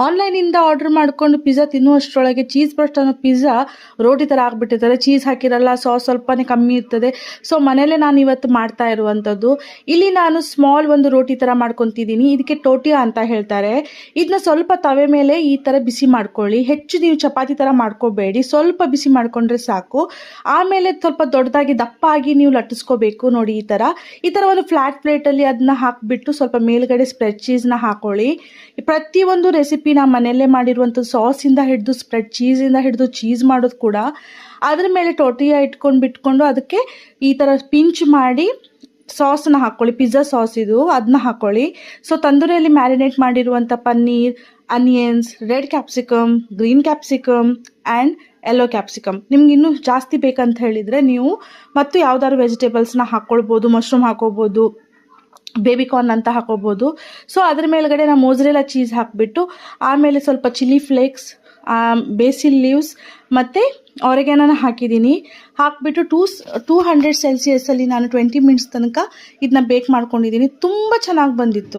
ಆನ್ಲೈನಿಂದ ಆರ್ಡರ್ ಮಾಡ್ಕೊಂಡು pizza ತಿನ್ನುವಷ್ಟರೊಳಗೆ cheese burst ಅನ್ನೋ ಪಿಜ್ಜಾ ರೋಟಿ ಥರ ಆಗಿಬಿಟ್ಟಿರ್ತಾರೆ. ಚೀಸ್ ಹಾಕಿರಲ್ಲ, ಸಾಸ್ ಸ್ವಲ್ಪನೇ ಕಮ್ಮಿ ಇರ್ತದೆ. ಸೊ ಮನೇಲೇ ನಾನು ಇವತ್ತು ಮಾಡ್ತಾ ಇರುವಂಥದ್ದು. ಇಲ್ಲಿ ನಾನು ಸ್ಮಾಲ್ ಒಂದು ರೋಟಿ ಥರ ಮಾಡ್ಕೊತಿದ್ದೀನಿ. ಇದಕ್ಕೆ ಟೋಟಿಯಾ ಅಂತ ಹೇಳ್ತಾರೆ. ಇದನ್ನ ಸ್ವಲ್ಪ ತವೆ ಮೇಲೆ ಈ ಥರ ಬಿಸಿ ಮಾಡ್ಕೊಳ್ಳಿ. ಹೆಚ್ಚು ನೀವು ಚಪಾತಿ ಥರ ಮಾಡ್ಕೋಬೇಡಿ, ಸ್ವಲ್ಪ ಬಿಸಿ ಮಾಡ್ಕೊಂಡ್ರೆ ಸಾಕು. ಆಮೇಲೆ ಸ್ವಲ್ಪ ದೊಡ್ಡದಾಗಿ ದಪ್ಪಾಗಿ ನೀವು ಲಟ್ಟಿಸ್ಕೋಬೇಕು. ನೋಡಿ ಈ ಥರ ಒಂದು ಫ್ಲಾಟ್ ಪ್ಲೇಟಲ್ಲಿ ಅದನ್ನ ಹಾಕಿಬಿಟ್ಟು ಸ್ವಲ್ಪ ಮೇಲ್ಗಡೆ ಸ್ಪ್ರೆಡ್ ಚೀಸ್ನ ಹಾಕೊಳ್ಳಿ. ಪ್ರತಿಯೊಂದು ರೆಸಿಪಿ ನಾ ಮನೆಯಲ್ಲೇ ಮಾಡಿರುವಂಥ ಸಾಸಿಂದ ಹಿಡಿದು ಸ್ಪ್ರೆಡ್ ಚೀಸಿಂದ ಹಿಡಿದು ಚೀಸ್ ಮಾಡೋದು ಕೂಡ ಅದ್ರ ಮೇಲೆ ಟೋಟಿಯಾ ಬಿಟ್ಕೊಂಡು ಅದಕ್ಕೆ ಈ ಥರ ಪಿಂಚ್ ಮಾಡಿ ಸಾಸನ್ನ ಹಾಕ್ಕೊಳ್ಳಿ. ಪಿಜ್ಜಾ ಸಾಸ್ ಇದು, ಅದನ್ನ ಹಾಕ್ಕೊಳ್ಳಿ. ಸೊ ತಂದೂರಿಯಲ್ಲಿ ಮ್ಯಾರಿನೇಟ್ ಮಾಡಿರುವಂಥ paneer, onions, red capsicum, green capsicum and yellow capsicum. ನಿಮ್ಗೆ ಇನ್ನೂ ಜಾಸ್ತಿ ಬೇಕಂತ ಹೇಳಿದರೆ ನೀವು ಮತ್ತು ಯಾವ್ದಾದ್ರು ವೆಜಿಟೇಬಲ್ಸ್ನ ಹಾಕ್ಕೊಳ್ಬೋದು. ಮಶ್ರೂಮ್ ಹಾಕೋಬೋದು, ಬೇಬಿಕಾರ್ನ್ ಅಂತ ಹಾಕೋಬೋದು. ಸೊ ಅದ್ರ ಮೇಲ್ಗಡೆ ನಾನು ಮೋಝರೆಲ್ಲಾ ಚೀಸ್ ಹಾಕಿಬಿಟ್ಟು ಆಮೇಲೆ ಸ್ವಲ್ಪ ಚಿಲ್ಲಿ ಫ್ಲೇಕ್ಸ್, ಬೇಸಿಲ್ ಲೀವ್ಸ್ ಮತ್ತು ಆರಿಗ್ಯಾನೋನ ಹಾಕಿದ್ದೀನಿ. ಹಾಕಿಬಿಟ್ಟು 200 ಸೆಲ್ಸಿಯಸ್ಸಲ್ಲಿ ನಾನು 20 ಮಿನಿಟ್ಸ್ ತನಕ ಇದನ್ನ ಬೇಕ್ ಮಾಡ್ಕೊಂಡಿದ್ದೀನಿ. ತುಂಬ ಚೆನ್ನಾಗಿ ಬಂದಿತ್ತು.